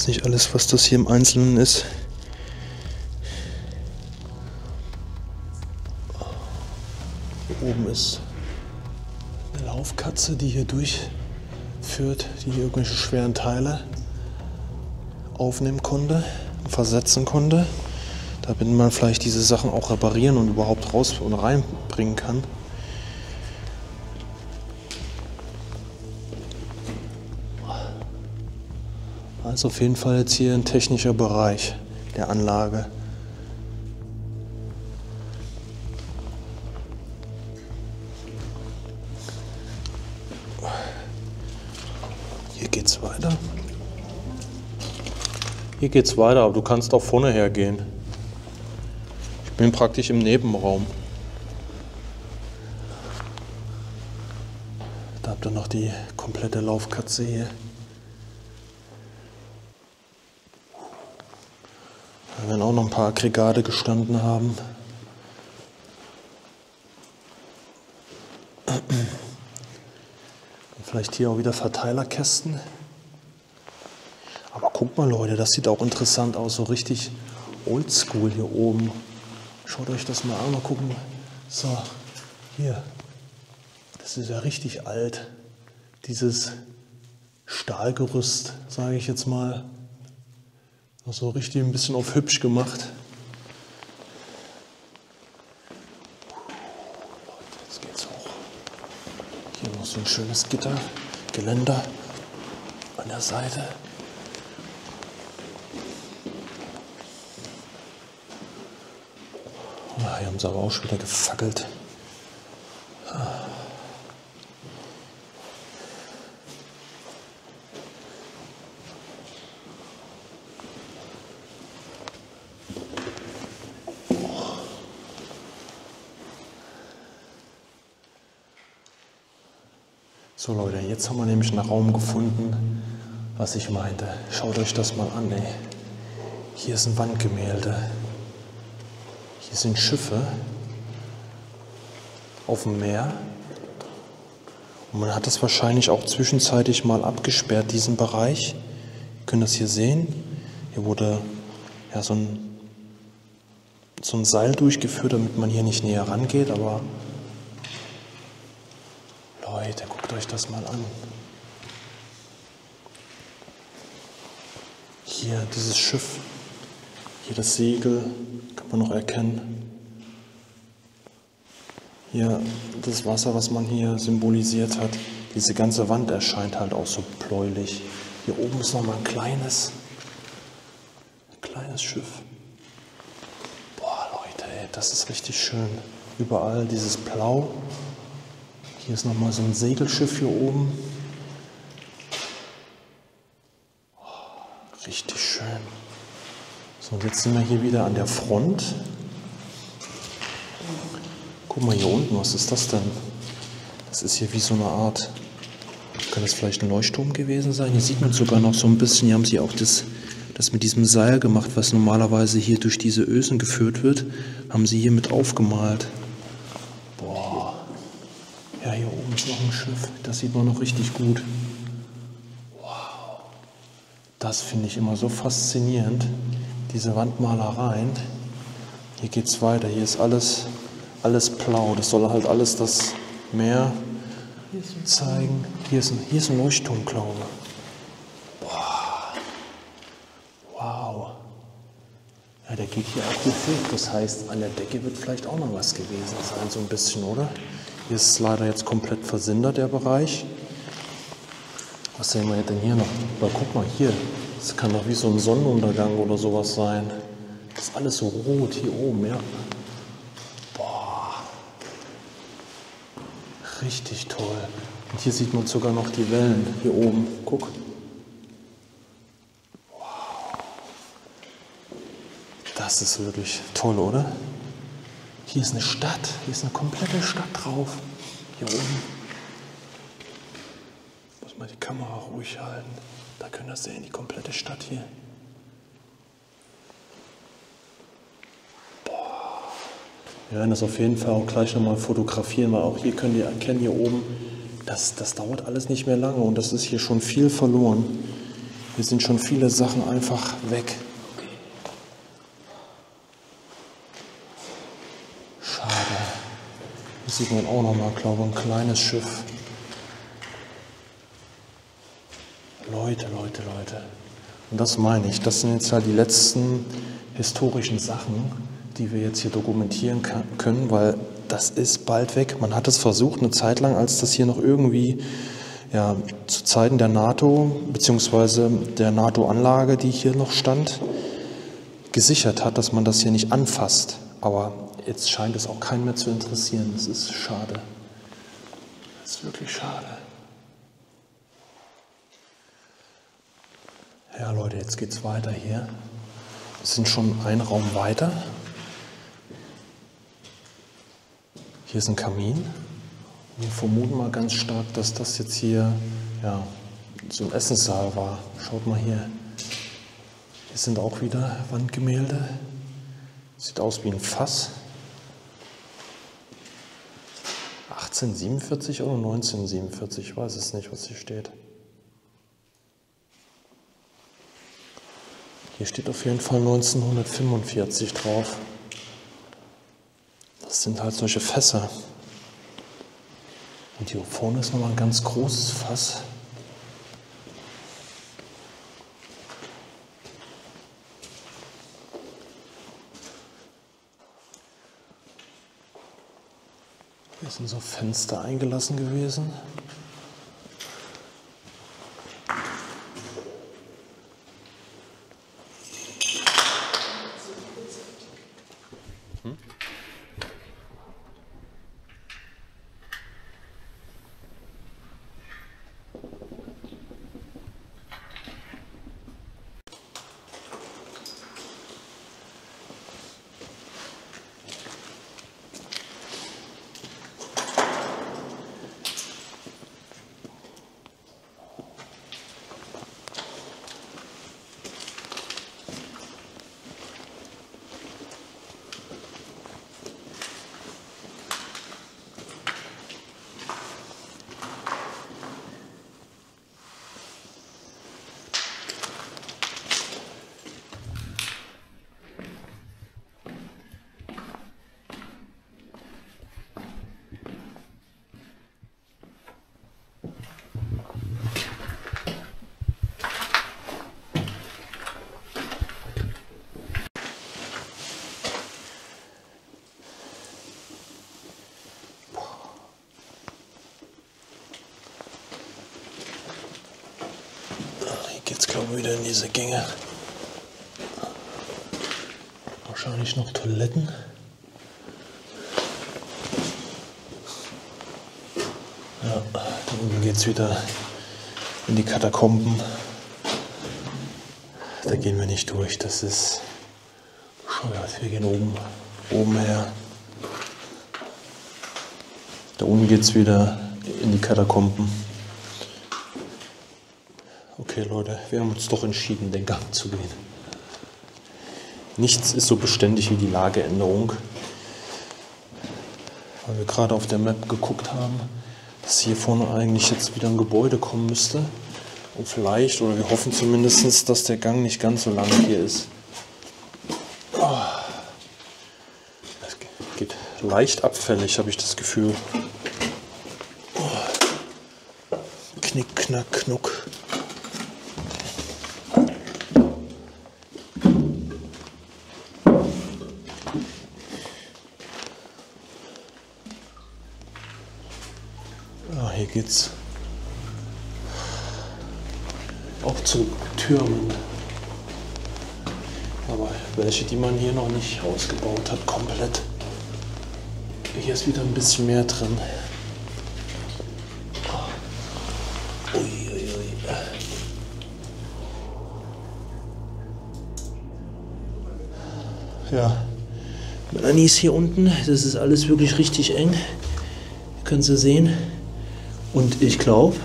Das ist nicht alles, was das hier im Einzelnen ist. Hier oben ist eine Laufkatze, die hier durchführt, die hier irgendwelche schweren Teile aufnehmen konnte und versetzen konnte, damit man vielleicht diese Sachen auch reparieren und überhaupt raus und reinbringen kann. Also auf jeden Fall jetzt hier ein technischer Bereich der Anlage. Hier geht's weiter. Hier geht's weiter, aber du kannst auch vorne hergehen. Ich bin praktisch im Nebenraum. Da habt ihr noch die komplette Laufkatze hier. Da werden auch noch ein paar Aggregate gestanden haben. Und vielleicht hier auch wieder Verteilerkästen. Aber guck mal Leute, das sieht auch interessant aus, so richtig oldschool hier oben. Schaut euch das mal an, mal gucken. So, hier. Das ist ja richtig alt. Dieses Stahlgerüst, sage ich jetzt mal. Noch so richtig ein bisschen auf hübsch gemacht. Jetzt geht's hoch. Hier noch so ein schönes Gitter, Geländer an der Seite. Hier haben sie aber auch schon wieder gefackelt. So Leute, jetzt haben wir nämlich einen Raum gefunden, was ich meinte. Schaut euch das mal an, ey. Hier ist ein Wandgemälde. Hier sind Schiffe auf dem Meer. Und man hat das wahrscheinlich auch zwischenzeitlich mal abgesperrt, diesen Bereich. Ihr könnt das hier sehen. Hier wurde ja so ein Seil durchgeführt, damit man hier nicht näher rangeht, aber Leute, guckt euch das mal an. Hier dieses Schiff, hier das Segel, kann man noch erkennen. Hier das Wasser, was man hier symbolisiert hat. Diese ganze Wand erscheint halt auch so bläulich. Hier oben ist nochmal ein kleines Schiff. Boah Leute, ey, das ist richtig schön. Überall dieses Blau. Hier ist nochmal so ein Segelschiff hier oben. Oh, richtig schön. So, und jetzt sind wir hier wieder an der Front. Guck mal hier unten, was ist das denn? Das ist hier wie so eine Art, kann das vielleicht ein Leuchtturm gewesen sein? Hier sieht man sogar noch so ein bisschen, hier haben sie auch das mit diesem Seil gemacht, was normalerweise hier durch diese Ösen geführt wird, haben sie hier mit aufgemalt. Boah. Ja, hier oben ist noch ein Schiff, das sieht man noch richtig gut. Wow. Das finde ich immer so faszinierend, diese Wandmalereien. Hier geht es weiter, hier ist alles blau, das soll halt alles das Meer zeigen. Hier ist ein Leuchtturm, glaube ich. Boah. Wow. Ja, der geht hier auch hoch. Das heißt, an der Decke wird vielleicht auch noch was gewesen sein, so ein bisschen, oder? Hier ist leider jetzt komplett versindert, der Bereich. Was sehen wir denn hier noch? Aber guck mal hier, das kann doch wie so ein Sonnenuntergang oder sowas sein. Das ist alles so rot hier oben, ja. Boah. Richtig toll. Und hier sieht man sogar noch die Wellen hier oben. Guck. Wow. Das ist wirklich toll, oder? Hier ist eine Stadt. Hier ist eine komplette Stadt drauf. Hier oben. Muss man die Kamera ruhig halten. Da könnt ihr sehen, die komplette Stadt hier. Boah. Wir werden das auf jeden Fall auch gleich nochmal fotografieren, weil auch hier könnt ihr erkennen, hier oben, das dauert alles nicht mehr lange und das ist hier schon viel verloren. Hier sind schon viele Sachen einfach weg. Schade. Hier sieht man auch nochmal, glaube ich, ein kleines Schiff. Leute. Und das meine ich. Das sind jetzt halt die letzten historischen Sachen, die wir jetzt hier dokumentieren können, weil das ist bald weg. Man hat es versucht, eine Zeit lang, als das hier noch irgendwie ja, zu Zeiten der NATO bzw. der NATO-Anlage, die hier noch stand, gesichert hat, dass man das hier nicht anfasst. Aber jetzt scheint es auch keinen mehr zu interessieren. Das ist schade. Das ist wirklich schade. Ja, Leute, jetzt geht's weiter hier. Wir sind schon einen Raum weiter. Hier ist ein Kamin. Wir vermuten mal ganz stark, dass das jetzt hier ja, so ein Essenssaal war. Schaut mal hier. Hier sind auch wieder Wandgemälde. Sieht aus wie ein Fass. 1847 oder 1947, ich weiß es nicht, was hier steht. Hier steht auf jeden Fall 1945 drauf. Das sind halt solche Fässer. Und hier vorne ist nochmal ein ganz großes Fass. Hier sind so Fenster eingelassen gewesen. Jetzt glaube ich wieder in diese Gänge. Wahrscheinlich noch Toiletten. Ja, da unten geht es wieder in die Katakomben. Da gehen wir nicht durch, das ist bescheuert. Wir gehen oben her. Da unten geht es wieder in die Katakomben. Okay Leute, wir haben uns doch entschieden, den Gang zu gehen. Nichts ist so beständig wie die Lageänderung. Weil wir gerade auf der Map geguckt haben, dass hier vorne eigentlich jetzt wieder ein Gebäude kommen müsste. Und vielleicht, oder wir hoffen zumindest, dass der Gang nicht ganz so lang hier ist. Es geht leicht abfällig, habe ich das Gefühl. Knick, knack, knuck. Hier geht's auch zu Türmen, aber welche, die man hier noch nicht ausgebaut hat, komplett. Hier ist wieder ein bisschen mehr drin. Uiuiui. Ja, Melanie ist hier unten, das ist alles wirklich richtig eng, können Sie sehen. Und ich glaube,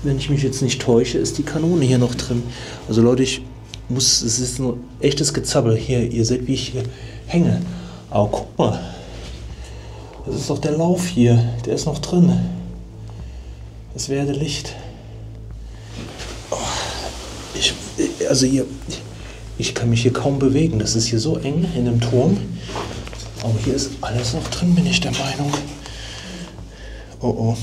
wenn ich mich jetzt nicht täusche, ist die Kanone hier noch drin. Also Leute, es ist ein echtes Gezabbel hier. Ihr seht, wie ich hier hänge. Aber guck mal, das ist doch der Lauf hier. Der ist noch drin. Das Werdelicht. Oh, ich Also hier, ich kann mich hier kaum bewegen. Das ist hier so eng in dem Turm. Aber hier ist alles noch drin, bin ich der Meinung. Oh oh.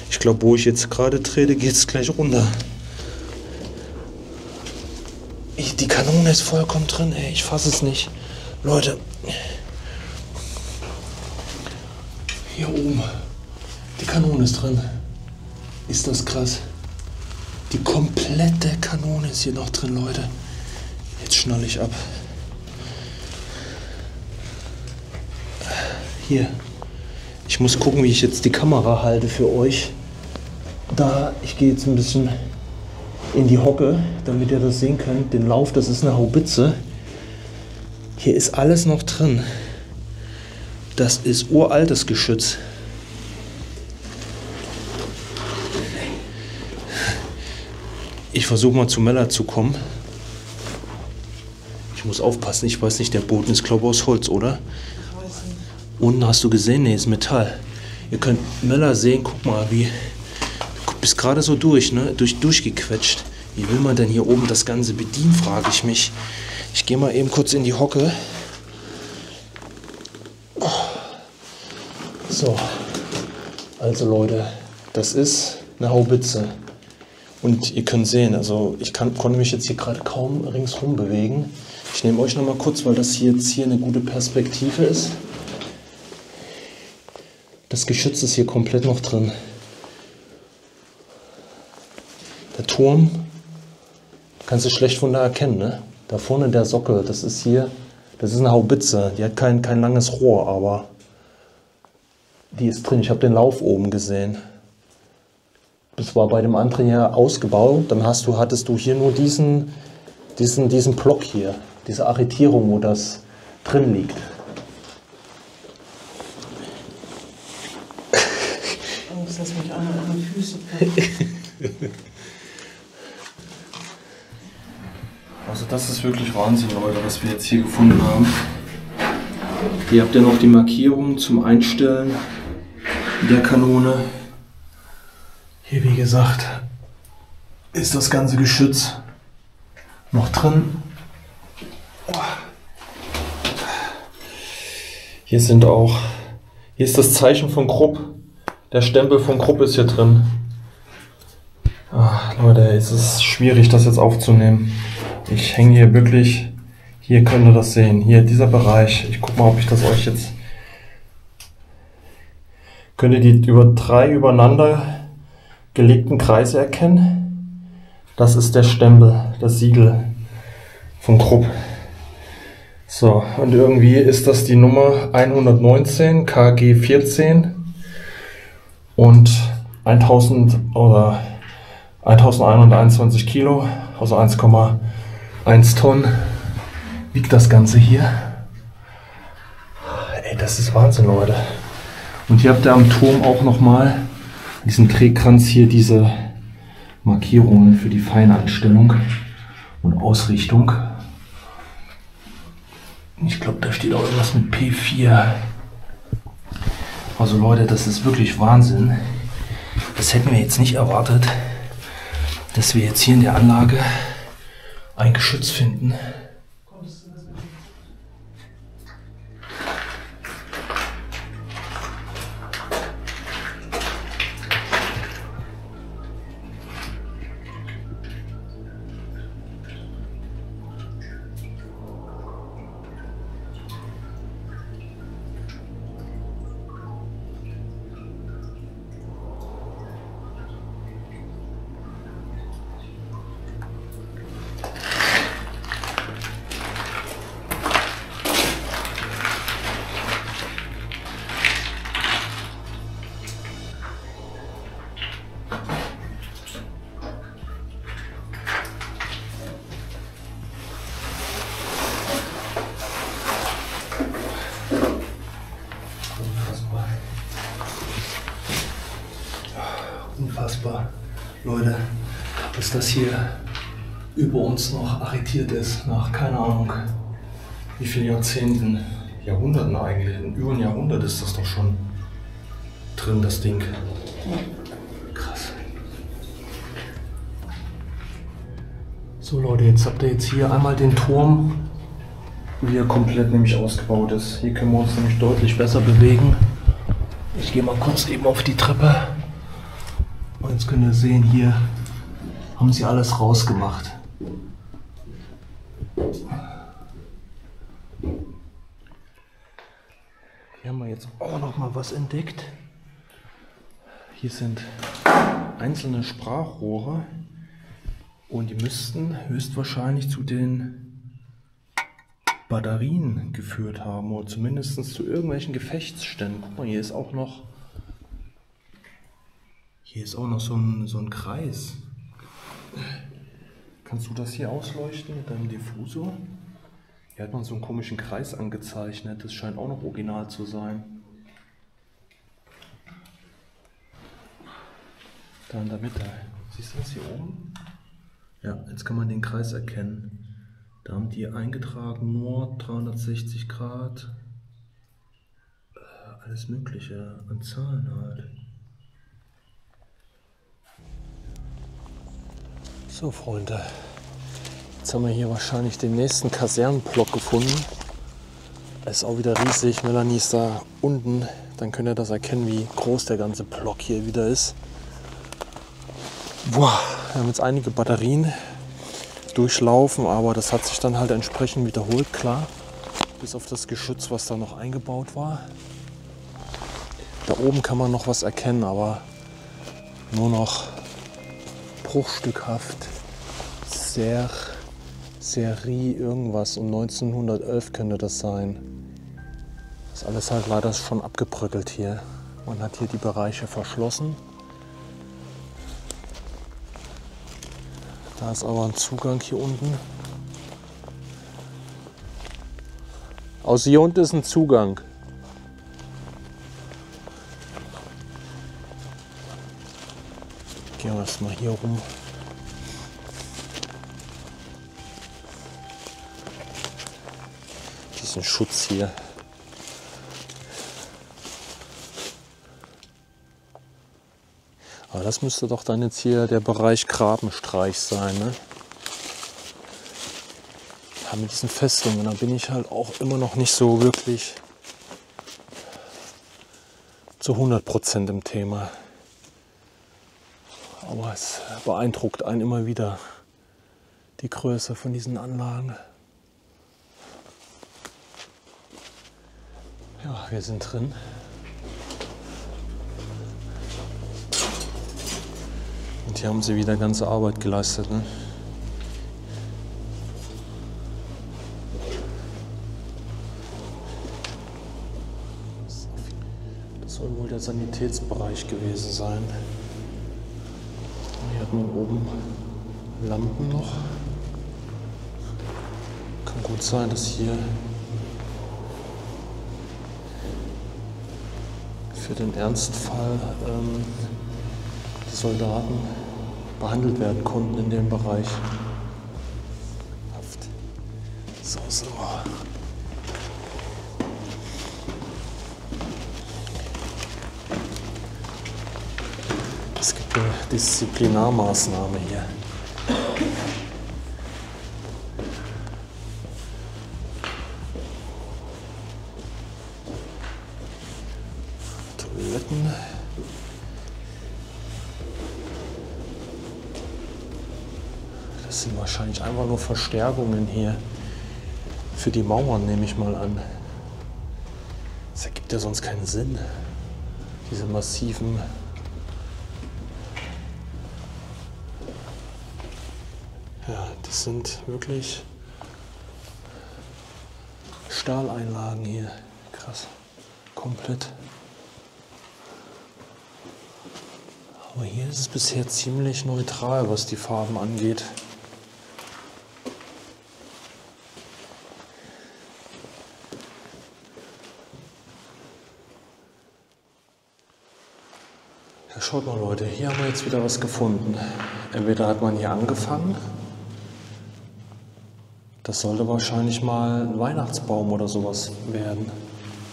Ich glaube, wo ich jetzt gerade trete, geht es gleich runter. Die Kanone ist vollkommen drin, ey. Ich fasse es nicht. Leute. Hier oben. Die Kanone ist drin. Ist das krass. Die komplette Kanone ist hier noch drin, Leute. Jetzt schnalle ich ab. Hier. Ich muss gucken, wie ich jetzt die Kamera halte für euch. Ich gehe jetzt ein bisschen in die Hocke, damit ihr das sehen könnt. Den Lauf, das ist eine Haubitze. Hier ist alles noch drin. Das ist uraltes Geschütz. Ich versuche mal zu Mella zu kommen. Ich muss aufpassen, ich weiß nicht, der Boden ist, glaube ich, aus Holz, oder? Unten hast du gesehen, nee, ist Metall. Ihr könnt Mella sehen, guck mal, du bist gerade so durch, ne? Durchgequetscht. Wie will man denn hier oben das Ganze bedienen, frage ich mich. Ich gehe mal eben kurz in die Hocke. So, also Leute, das ist eine Haubitze. Und ihr könnt sehen, also ich konnte mich jetzt hier gerade kaum ringsherum bewegen. Ich nehme euch noch mal kurz, weil das hier jetzt eine gute Perspektive ist. Das Geschütz ist hier komplett noch drin. Der Turm kannst du schlecht von da erkennen, ne? Da vorne der Sockel, das ist eine Haubitze. Die hat kein langes Rohr, aber die ist drin. Ich habe den Lauf oben gesehen. Das war bei dem anderen ja ausgebaut. Dann hattest du hier nur diesen Block hier, diese Arretierung, wo das drin liegt. Lass mich an meine Füße. Also das ist wirklich Wahnsinn, Leute, was wir jetzt hier gefunden haben. Hier habt ihr noch die Markierung zum Einstellen der Kanone. Hier, wie gesagt, ist das ganze Geschütz noch drin. Hier ist das Zeichen von Krupp. Der Stempel von Krupp ist hier drin. Ach, Leute, es ist schwierig, das jetzt aufzunehmen. Ich hänge hier wirklich, hier könnt ihr das sehen, hier dieser Bereich. Ich guck mal, ob ich das euch jetzt... Könnt ihr die 3 übereinander gelegten Kreise erkennen? Das ist der Stempel, das Siegel von Krupp. So, und irgendwie ist das die Nummer 119 KG 14 und 1121 Kilo, also 1,1 Tonnen wiegt das Ganze hier. Ey, das ist Wahnsinn, Leute. Und hier habt ihr am Turm auch nochmal diesen Drehkranz hier, diese Markierungen für die Feineinstellung und Ausrichtung. Ich glaube, da steht auch irgendwas mit P4. Also Leute, das ist wirklich Wahnsinn. Das hätten wir jetzt nicht erwartet, dass wir jetzt hier in der Anlage ein Geschütz finden. Unfassbar. Leute, dass das hier über uns noch arretiert ist, nach keine Ahnung wie vielen Jahrzehnten, Jahrhunderten eigentlich, in über ein Jahrhundert ist das doch schon drin, das Ding. Krass. So Leute, jetzt habt ihr jetzt hier einmal den Turm, wie er komplett nämlich ausgebaut ist. Hier können wir uns nämlich deutlich besser bewegen. Ich gehe mal kurz eben auf die Treppe. Und jetzt könnt ihr sehen, hier haben sie alles rausgemacht. Hier haben wir jetzt auch noch mal was entdeckt. Hier sind einzelne Sprachrohre und die müssten höchstwahrscheinlich zu den Batterien geführt haben oder zumindest zu irgendwelchen Gefechtsständen. Guck mal, hier ist auch noch so ein Kreis. Kannst du das hier ausleuchten mit deinem Diffusor? Hier hat man so einen komischen Kreis angezeichnet. Das scheint auch noch original zu sein. Da in der Mitte. Siehst du das hier oben? Ja, jetzt kann man den Kreis erkennen. Da haben die eingetragen nur 360 Grad. Alles Mögliche an Zahlen halt. So Freunde, jetzt haben wir hier wahrscheinlich den nächsten Kasernenblock gefunden. Er ist auch wieder riesig. Melanie ist da unten. Dann könnt ihr das erkennen, wie groß der ganze Block hier wieder ist. Boah, wir haben jetzt einige Batterien durchlaufen, aber das hat sich dann halt entsprechend wiederholt, klar. Bis auf das Geschütz, was da noch eingebaut war. Da oben kann man noch was erkennen, aber nur noch bruchstückhaft. Serie irgendwas, um 1911 könnte das sein. Das ist alles halt leider schon abgebröckelt hier. Man hat hier die Bereiche verschlossen. Da ist aber ein Zugang hier unten. Außer hier unten ist ein Zugang. Gehen wir erstmal hier rum. Diesen Schutz hier. Aber das müsste doch dann jetzt hier der Bereich Grabenstreich sein, ne? Ja, mit diesen Festungen, da bin ich halt auch immer noch nicht so wirklich zu 100% im Thema. Aber es beeindruckt einen immer wieder, die Größe von diesen Anlagen. Ja, wir sind drin. Und hier haben sie wieder ganze Arbeit geleistet, ne? Das soll wohl der Sanitätsbereich gewesen sein. Hier hat man oben Lampen noch. Kann gut sein, dass hier für den Ernstfall die Soldaten behandelt werden konnten in dem Bereich. So. Es gibt eine Disziplinarmaßnahme hier. Toiletten. Das sind wahrscheinlich einfach nur Verstärkungen hier für die Mauern, nehme ich mal an. Das ergibt ja sonst keinen Sinn. Diese massiven das sind wirklich Stahleinlagen hier. Krass. Komplett. Aber hier ist es bisher ziemlich neutral, was die Farben angeht. Ja, schaut mal Leute, hier haben wir jetzt wieder was gefunden. Entweder hat man hier angefangen. Das sollte wahrscheinlich mal ein Weihnachtsbaum oder sowas werden.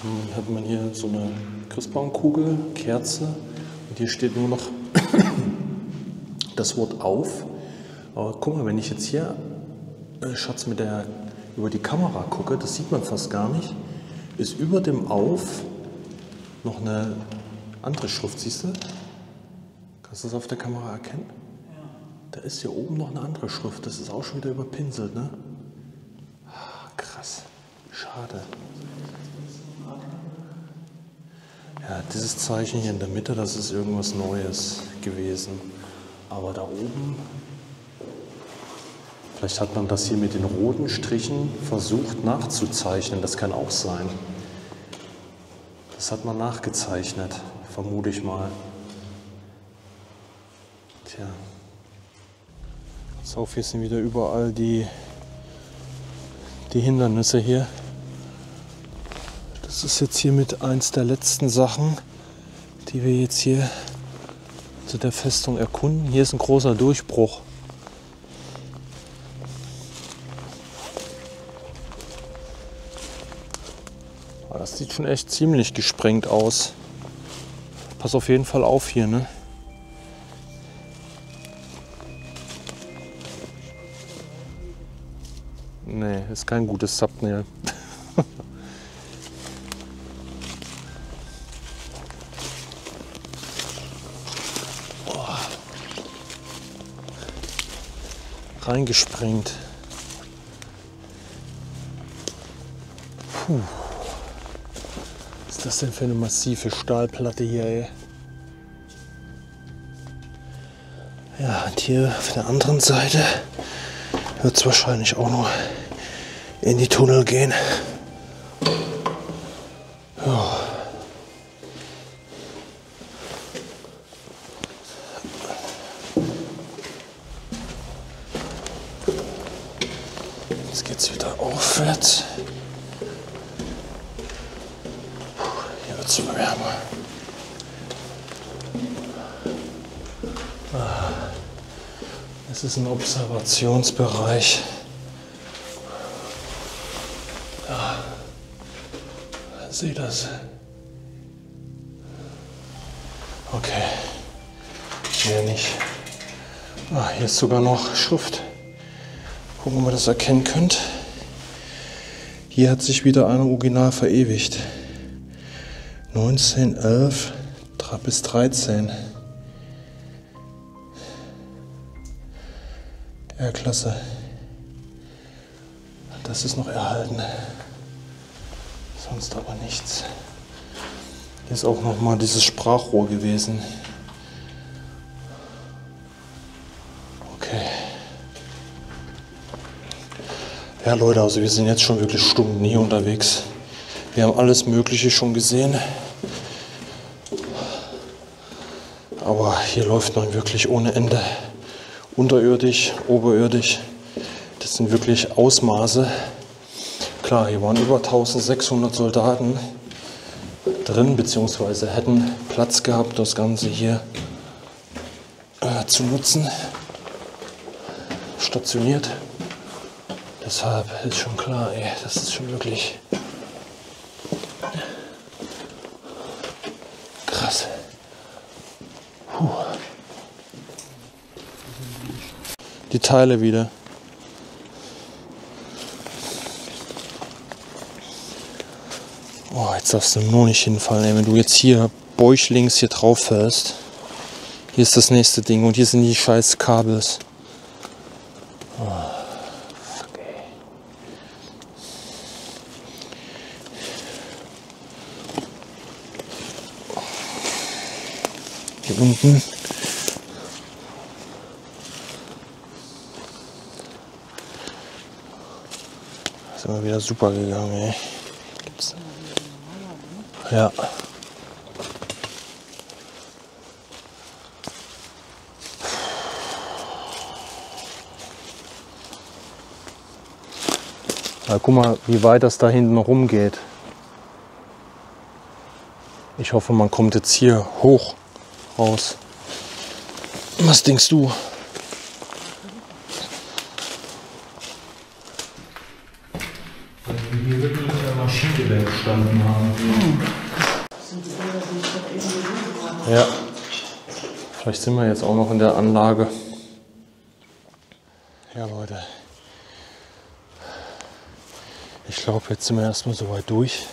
Dann hat man hier so eine Christbaumkugel, Kerze und hier steht nur noch das Wort auf Aber guck mal, wenn ich jetzt hier, Schatz, über die Kamera gucke, das sieht man fast gar nicht, ist über dem Auf noch eine andere Schrift, siehst du? Kannst du das auf der Kamera erkennen? Ja. Da ist hier oben noch eine andere Schrift, das ist auch schon wieder überpinselt, ne? Krass, schade. Ja, dieses Zeichen hier in der Mitte, das ist irgendwas Neues gewesen. Aber da oben, vielleicht hat man das hier mit den roten Strichen versucht nachzuzeichnen, das kann auch sein. Das hat man nachgezeichnet, vermute ich mal. Tja. So, hier sind wieder überall die Hindernisse hier. Das ist jetzt hier mit eins der letzten Sachen, die wir jetzt hier zu der Festung erkunden. Hier ist ein großer Durchbruch. Aber das sieht schon echt ziemlich gesprengt aus. Pass auf jeden Fall auf hier, ne? Nee, ist kein gutes Thumbnail. Reingesprengt. Puh. Was ist das denn für eine massive Stahlplatte hier, ey? Ja, und hier auf der anderen Seite wird es wahrscheinlich auch noch in die Tunnel gehen. Ja. Jetzt geht es wieder aufwärts. Hier wird es wärmer. Es ist ein Observationsbereich. Ja, seht das. Okay, hier nicht. Hier ist sogar noch Schrift. Gucken, ob ihr das erkennen könnt. Hier hat sich wieder ein Original verewigt. 1911 bis 13. Ja, klasse. Das ist noch erhalten. Sonst aber nichts. Hier ist auch noch mal dieses Sprachrohr gewesen. Okay. Ja, Leute, also wir sind jetzt schon wirklich Stunden hier unterwegs. Wir haben alles Mögliche schon gesehen. Aber hier läuft man wirklich ohne Ende. Unterirdisch, oberirdisch. Das sind wirklich Ausmaße. Klar, hier waren über 1600 Soldaten drin, beziehungsweise hätten Platz gehabt, das Ganze hier zu nutzen. Stationiert. Deshalb ist schon klar, ey, das ist schon wirklich krass. Puh. Die Teile wieder. Oh, jetzt darfst du nur nicht hinfallen, ey. Wenn du jetzt hier bäuchlings hier drauf fällst. Hier ist das nächste Ding und hier sind die scheiß Kabels. Oh, fuck, ey. Hier unten. Ist immer wieder super gegangen, ey. Gibt's. Ja. Na, guck mal, wie weit das da hinten rumgeht. Ich hoffe, man kommt jetzt hier hoch raus. Was denkst du? Hier wird nicht der Maschinengewehr gestanden haben. Ja. Vielleicht sind wir jetzt auch noch in der Anlage. Ja, Leute. Ich glaube, jetzt sind wir erstmal so weit durch.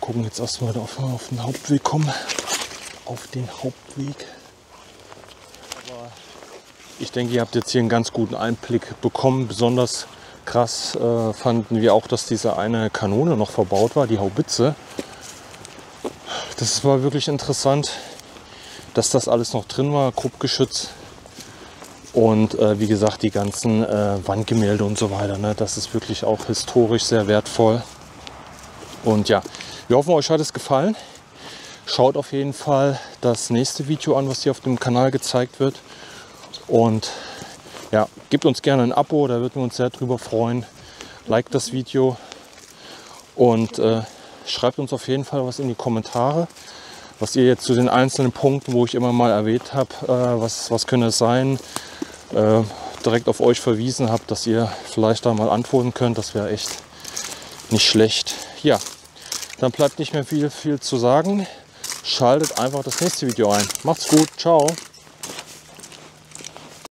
Gucken jetzt erstmal auf den Hauptweg kommen. Auf den Hauptweg. Aber ich denke, ihr habt jetzt hier einen ganz guten Einblick bekommen. Besonders krass fanden wir auch, dass diese eine Kanone noch verbaut war, die Haubitze. Das war wirklich interessant, dass das alles noch drin war, Gruppgeschütz. Und wie gesagt, die ganzen Wandgemälde und so weiter, ne, das ist wirklich auch historisch sehr wertvoll. Und ja, wir hoffen, euch hat es gefallen. Schaut auf jeden Fall das nächste Video an, was hier auf dem Kanal gezeigt wird. Und ja, gebt uns gerne ein Abo, da würden wir uns sehr drüber freuen. Liked das Video und schreibt uns auf jeden Fall was in die Kommentare, was ihr jetzt zu den einzelnen Punkten, wo ich immer mal erwähnt habe, was könnte es sein, direkt auf euch verwiesen habt, dass ihr vielleicht da mal antworten könnt. Das wäre echt nicht schlecht. Ja, dann bleibt nicht mehr viel zu sagen. Schaltet einfach das nächste Video ein. Macht's gut, ciao.